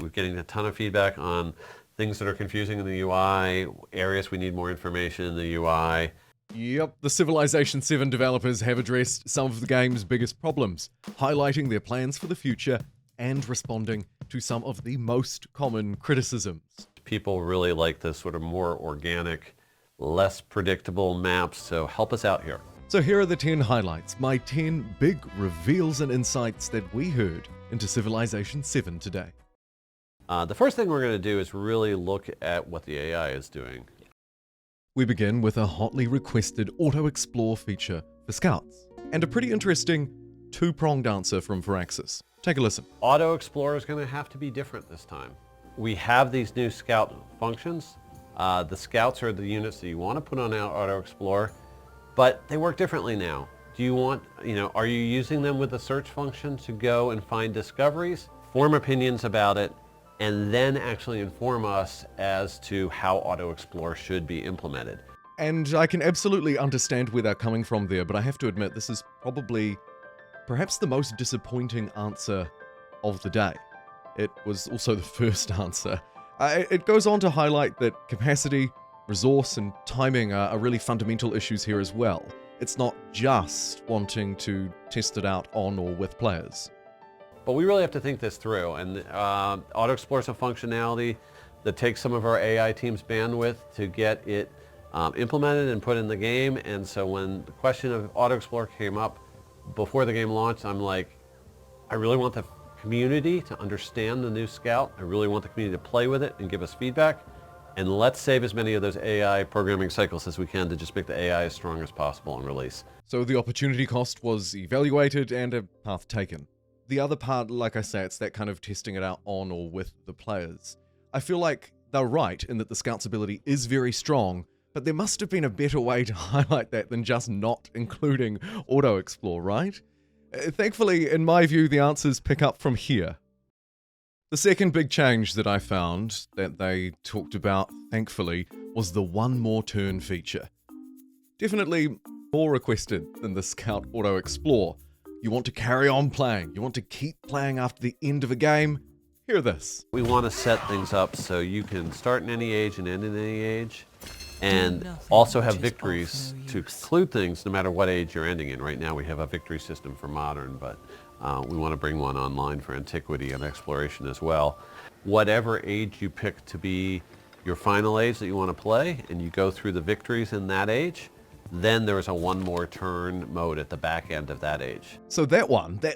We're getting a ton of feedback on things that are confusing in the UI, areas we need more information in the UI. Yep, the Civilization 7 developers have addressed some of the game's biggest problems, highlighting their plans for the future and responding to some of the most common criticisms. People really like the sort of more organic, less predictable maps, so help us out here. So here are the 10 highlights, my 10 big reveals and insights that we heard into Civilization 7 today. The first thing we're going to do is really look at what the AI is doing. We begin with a hotly requested auto-explore feature for scouts, and a pretty interesting two-pronged answer from Firaxis. Take a listen. Auto-explore is going to have to be different this time. We have these new scout functions. The scouts are the units that you want to put on auto-explore, but they work differently now. Do you want, are you using them with the search function to go and find discoveries, form opinions about it, and then actually inform us as to how auto-explore should be implemented? And I can absolutely understand where they're coming from there, but I have to admit this is probably perhaps the most disappointing answer of the day. It was also the first answer. It goes on to highlight that capacity, resource, and timing are really fundamental issues here as well. It's not just wanting to test it out on or with players. But we really have to think this through, and auto-explore is a functionality that takes some of our AI team's bandwidth to get it implemented and put in the game. And so when the question of auto-explore came up before the game launched, I'm like, I really want the community to understand the new Scout. I really want the community to play with it and give us feedback. And let's save as many of those AI programming cycles as we can to just make the AI as strong as possible on release. So the opportunity cost was evaluated and a path taken. The other part, like I say, it's that kind of testing it out on or with the players. I feel like they're right in that the Scout's ability is very strong, but there must have been a better way to highlight that than just not including auto-explore, right? Thankfully, in my view, the answers pick up from here. The second big change that I found that they talked about, thankfully, was the one more turn feature. Definitely more requested than the Scout auto-explore. You want to carry on playing, you want to keep playing after the end of a game, hear this. We want to set things up so you can start in any age and end in any age, and also have victories to conclude things no matter what age you're ending in. Right now we have a victory system for modern, but we want to bring one online for antiquity and exploration as well. Whatever age you pick to be your final age that you want to play, and you go through the victories in that age, then there is a one more turn mode at the back end of that age. So that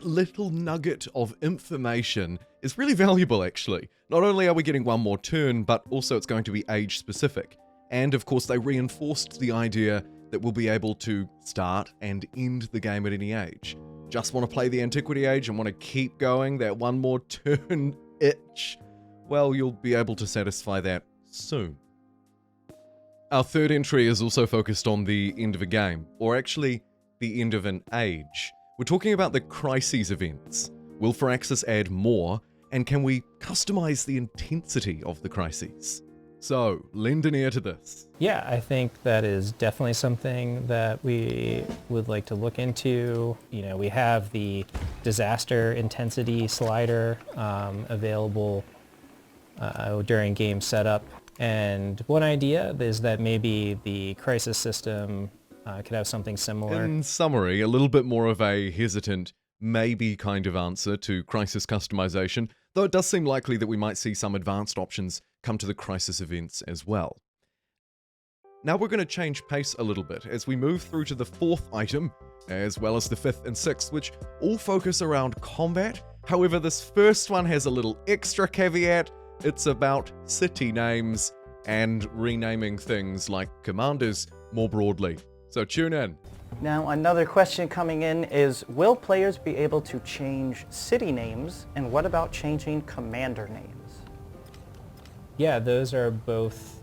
little nugget of information is really valuable actually. Not only are we getting one more turn, but also it's going to be age specific. And of course they reinforced the idea that we'll be able to start and end the game at any age. Just want to play the antiquity age and want to keep going, that one more turn itch? Well, you'll be able to satisfy that soon. Our third entry is also focused on the end of a game, or actually, the end of an age. We're talking about the Crises events. Will Firaxis add more, and can we customize the intensity of the Crises? So, lend an ear to this. Yeah, I think that is definitely something that we would like to look into. We have the disaster intensity slider available during game setup. And one idea is that maybe the Crisis system could have something similar. In summary, a little bit more of a hesitant, maybe kind of answer to Crisis customization, though it does seem likely that we might see some advanced options come to the Crisis events as well. Now we're going to change pace a little bit as we move through to the fourth item, as well as the fifth and sixth, which all focus around combat. However, this first one has a little extra caveat. It's about city names and renaming things like commanders more broadly. So tune in. Now another question coming in is, will players be able to change city names, and what about changing commander names? Yeah, those are both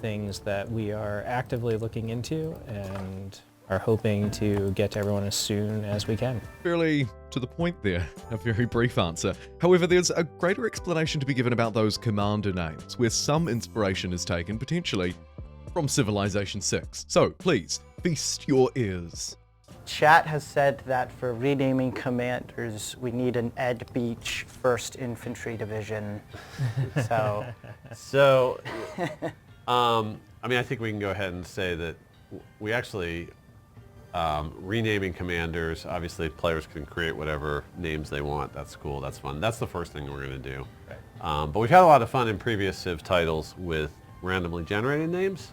things that we are actively looking into and are hoping to get to everyone as soon as we can. Fairly to the point there, a very brief answer. However, there's a greater explanation to be given about those commander names, where some inspiration is taken, potentially, from Civilization 6. So, please, feast your ears. Chat has said that for renaming commanders, we need an Ed Beach 1st Infantry Division. So, I mean, I think we can go ahead and say that we actually, renaming commanders, obviously players can create whatever names they want. That's cool, that's fun. That's the first thing we're going to do. Right. But we've had a lot of fun in previous Civ titles with randomly generated names.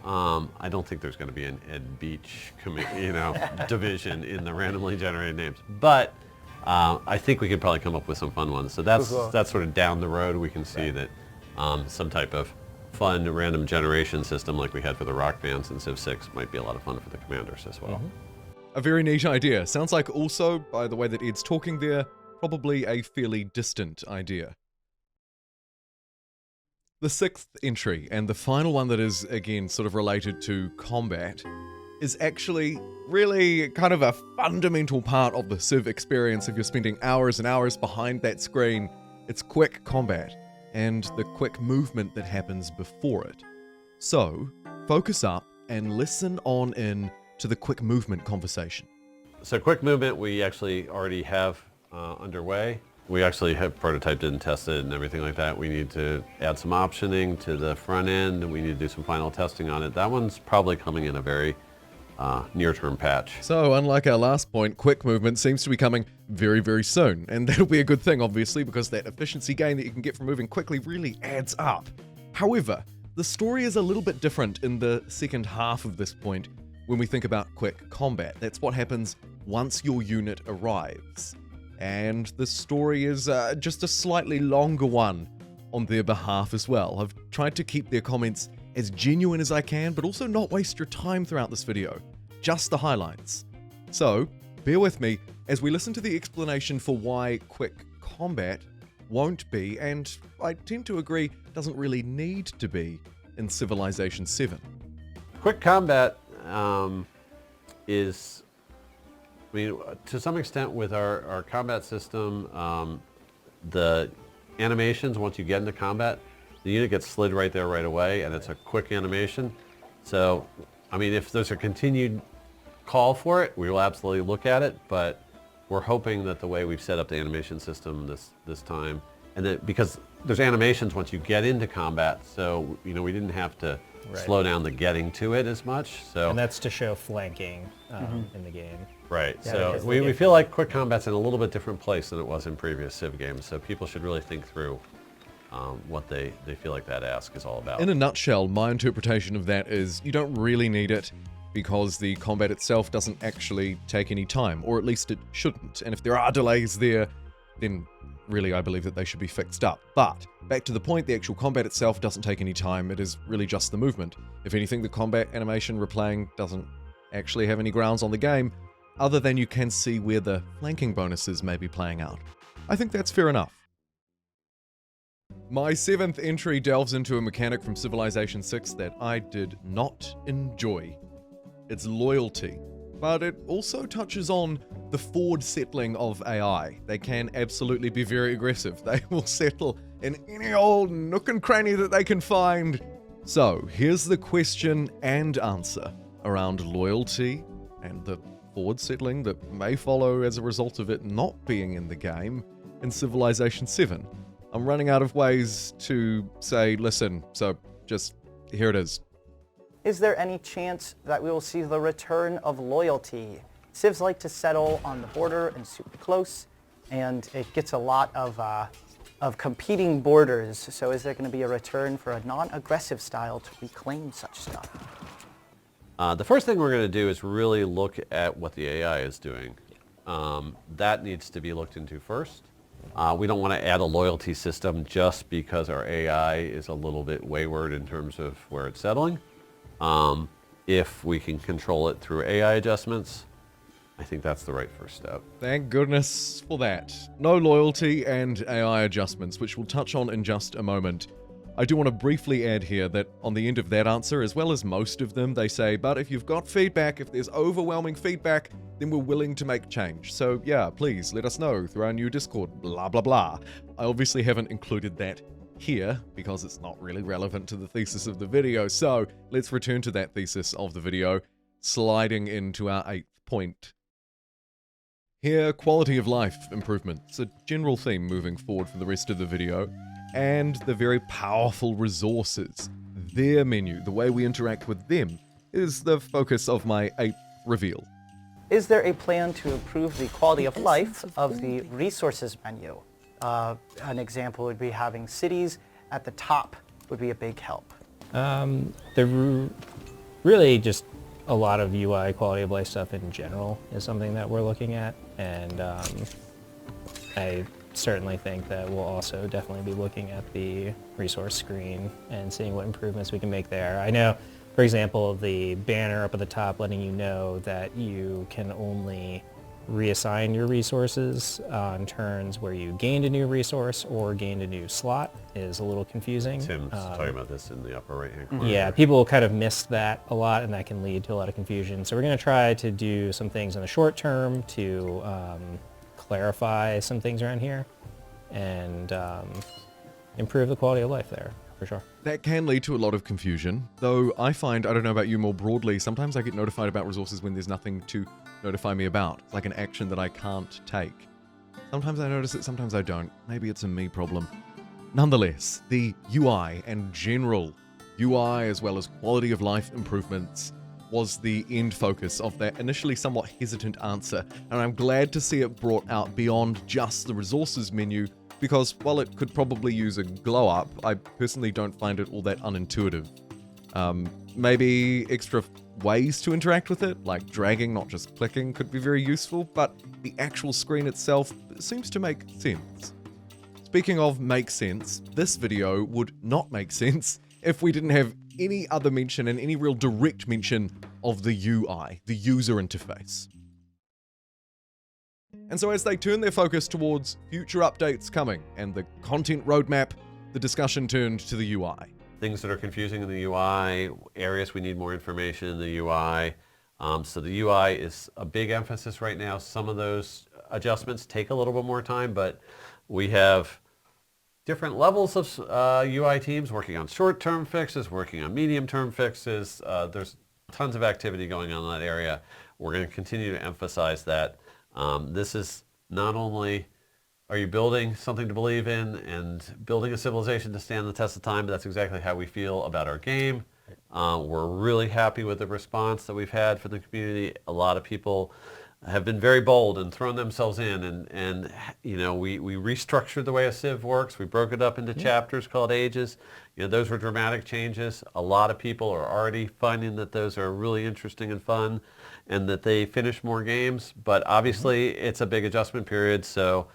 I don't think there's going to be an Ed Beach division in the randomly generated names. But I think we could probably come up with some fun ones. So that's sort of down the road. We can see that some type of fun random generation system like we had for the rock bands in Civ 6 might be a lot of fun for the commanders as well. A very neat idea. Sounds like also, by the way that Ed's talking there, probably a fairly distant idea. The 6th entry, and the final one that is, again, sort of related to combat, is actually really kind of a fundamental part of the Civ experience if you're spending hours and hours behind that screen. It's quick combat, and the quick movement that happens before it. So, focus up and listen on in to the quick movement conversation. So quick movement we actually already have underway. We actually have prototyped it and tested it and everything like that. We need to add some optioning to the front end, and we need to do some final testing on it. That one's probably coming in a very near-term patch. So, unlike our last point, quick movement seems to be coming very, very soon. And that'll be a good thing, obviously, because that efficiency gain that you can get from moving quickly really adds up. However, the story is a little bit different in the second half of this point when we think about quick combat. That's what happens once your unit arrives. And the story is just a slightly longer one on their behalf as well. I've tried to keep their comments as genuine as I can, but also not waste your time throughout this video. Just the highlights. So, bear with me as we listen to the explanation for why quick combat won't be, and I tend to agree, doesn't really need to be in Civilization 7. Quick combat is, I mean, to some extent with our combat system, the animations, once you get into combat, the unit gets slid right there right away, and it's a quick animation. So, I mean, if there's a continued call for it, we will absolutely look at it, but we're hoping that the way we've set up the animation system this time, and that because there's animations once you get into combat, so, you know, we didn't have to slow down the getting to it as much. So, and that's to show flanking in the game. Right. Yeah, so we feel like quick combat's in a little bit different place than it was in previous Civ games. So people should really think through what they feel like that ask is all about. In a nutshell, my interpretation of that is you don't really need it because the combat itself doesn't actually take any time, or at least it shouldn't. And if there are delays there, then really I believe that they should be fixed up. But back to the point, the actual combat itself doesn't take any time. It is really just the movement. If anything, the combat animation replaying doesn't actually have any grounds on the game, other than you can see where the flanking bonuses may be playing out. I think that's fair enough. My 7th entry delves into a mechanic from Civilization 6 that I did not enjoy. It's loyalty, but it also touches on the forward settling of AI. They can absolutely be very aggressive. They will settle in any old nook and cranny that they can find. So, here's the question and answer around loyalty and the forward settling that may follow as a result of it not being in the game in Civilization 7. I'm running out of ways to say, listen, so just here it is. Is there any chance that we will see the return of loyalty? Civs like to settle on the border and super close, and it gets a lot of competing borders. So is there going to be a return for a non-aggressive style to reclaim such stuff? The first thing we're going to do is really look at what the AI is doing. That needs to be looked into first. We don't want to add a loyalty system just because our AI is a little bit wayward in terms of where it's settling. If we can control it through AI adjustments, I think that's the right first step. Thank goodness for that. No loyalty and AI adjustments, which we'll touch on in just a moment. I do want to briefly add here that on the end of that answer, as well as most of them, they say, but if you've got feedback, if there's overwhelming feedback, then we're willing to make change. So yeah, please let us know through our new Discord, blah, blah, blah. I obviously haven't included that here because it's not really relevant to the thesis of the video. So let's return to that thesis of the video, sliding into our 8th point here, quality of life improvements, a general theme moving forward for the rest of the video, and the very powerful resources, their menu, the way we interact with them, is the focus of my 8th reveal. Is there a plan to improve the quality of life of the resources menu? An example would be having cities at the top would be a big help. Really just a lot of UI quality of life stuff in general is something that we're looking at, and I certainly think that we'll also definitely be looking at the resource screen and seeing what improvements we can make there. I know, for example, the banner up at the top letting you know that you can only reassign your resources on turns where you gained a new resource or gained a new slot is a little confusing. Tim's talking about this in the upper right-hand corner. Yeah, people kind of miss that a lot, and that can lead to a lot of confusion. So we're going to try to do some things in the short term to clarify some things around here and improve the quality of life there, for sure. That can lead to a lot of confusion, though I find, I don't know about you more broadly, sometimes I get notified about resources when there's nothing to notify me about. It's like an action that I can't take. Sometimes I notice it, sometimes I don't. Maybe it's a me problem. Nonetheless, the UI and general UI as well as quality of life improvements was the end focus of that initially somewhat hesitant answer, and I'm glad to see it brought out beyond just the resources menu, because while it could probably use a glow up, I personally don't find it all that unintuitive. Maybe extra ways to interact with it, like dragging, not just clicking, could be very useful, but the actual screen itself seems to make sense. Speaking of make sense, this video would not make sense if we didn't have any other mention and any real direct mention of the UI, the user interface. And so as they turn their focus towards future updates coming and the content roadmap, the discussion turned to the UI. Things that are confusing in the UI, areas we need more information in the UI. So the UI is a big emphasis right now. Some of those adjustments take a little bit more time, but we have different levels of UI teams working on short-term fixes, working on medium-term fixes. There's tons of activity going on in that area. We're going to continue to emphasize that. This is not only are you building something to believe in and building a civilization to stand the test of time, but that's exactly how we feel about our game. We're really happy with the response that we've had from the community. A lot of people have been very bold and thrown themselves in, and you know, we restructured the way a Civ works. We broke it up into chapters called ages. You know, those were dramatic changes. A lot of people are already finding that those are really interesting and fun, and that they finish more games. But obviously, it's a big adjustment period, so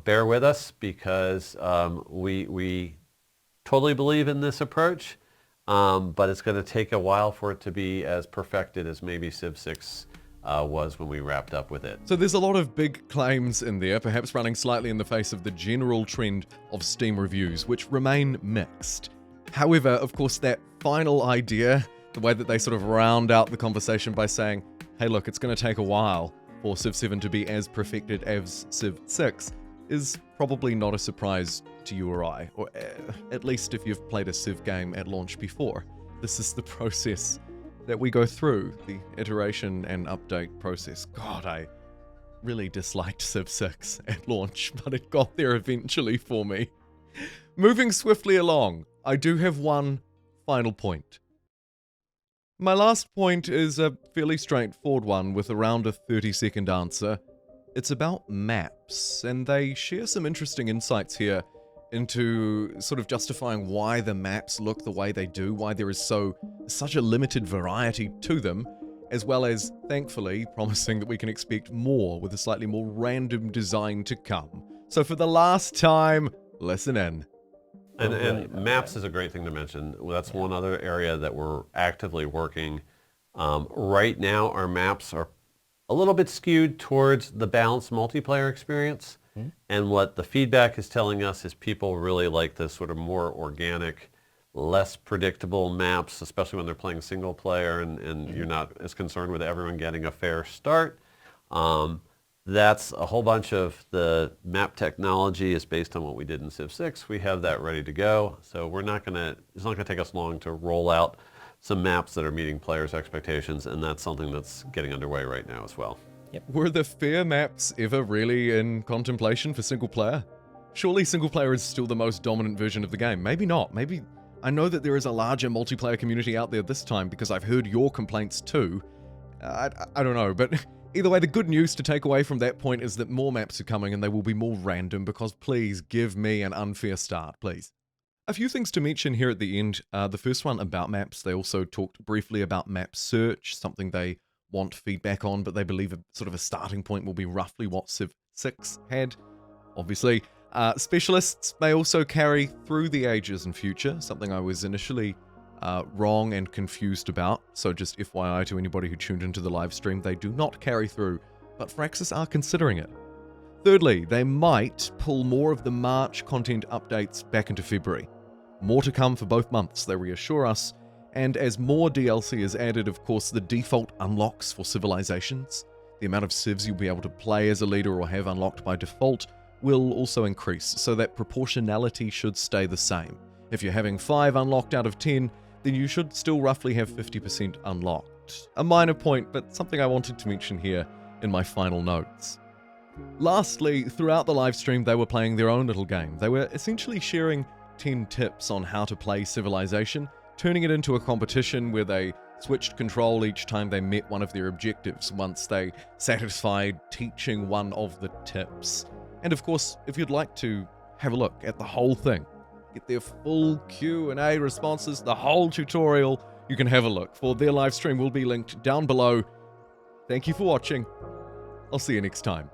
bear with us, because we totally believe in this approach, but it's going to take a while for it to be as perfected as maybe Civ 6 was when we wrapped up with it. So there's a lot of big claims in there, perhaps running slightly in the face of the general trend of Steam reviews, which remain mixed. However, of course, that final idea, the way that they sort of round out the conversation by saying, hey look, it's going to take a while for Civ 7 to be as perfected as Civ 6, is probably not a surprise to you or I, or at least if you've played a Civ game at launch before. This is the process that we go through, the iteration and update process. God, I really disliked Civ 6 at launch, but it got there eventually for me. Moving swiftly along, I do have one final point. My last point is a fairly straightforward one with around a 30-second answer. It's about maps, and they share some interesting insights here into sort of justifying why the maps look the way they do, why there is such a limited variety to them, as well as, thankfully, promising that we can expect more with a slightly more random design to come. So for the last time, listen in. And maps is a great thing to mention. That's one other area that we're actively working. Right now, our maps are a little bit skewed towards the balanced multiplayer experience. And what the feedback is telling us is people really like the sort of more organic, less predictable maps, especially when they're playing single player and you're not as concerned with everyone getting a fair start. That's a whole bunch of the map technology is based on what we did in Civ 6. We have that ready to go. So it's not going to take us long to roll out some maps that are meeting players' expectations, and that's something that's getting underway right now as well. Were the fair maps ever really in contemplation for single player? Surely single player is still the most dominant version of the game. Maybe not. Maybe I know that there is a larger multiplayer community out there this time because I've heard your complaints too. I don't know, but either way, the good news to take away from that point is that more maps are coming and they will be more random because please give me an unfair start, please. A few things to mention here at the end. The first one about maps. They also talked briefly about map search, something they want feedback on, but they believe sort of a starting point will be roughly what Civ 6 had. Obviously, specialists may also carry through the ages and future, something I was initially wrong and confused about. So just FYI to anybody who tuned into the live stream, they do not carry through, but Firaxis are considering it. Thirdly, they might pull more of the March content updates back into February. More to come for both months, they reassure us. And as more DLC is added, of course, the default unlocks for civilizations, the amount of civs you'll be able to play as a leader or have unlocked by default, will also increase, so that proportionality should stay the same. If you're having 5 unlocked out of 10, then you should still roughly have 50% unlocked. A minor point, but something I wanted to mention here in my final notes. Lastly, throughout the live stream, they were playing their own little game. They were essentially sharing 10 tips on how to play Civilization, turning it into a competition where they switched control each time they met one of their objectives, once they satisfied teaching one of the tips. And of course, if you'd like to have a look at the whole thing, get their full Q&A responses, the whole tutorial, you can have a look, for their live stream will be linked down below. Thank you for watching. I'll see you next time.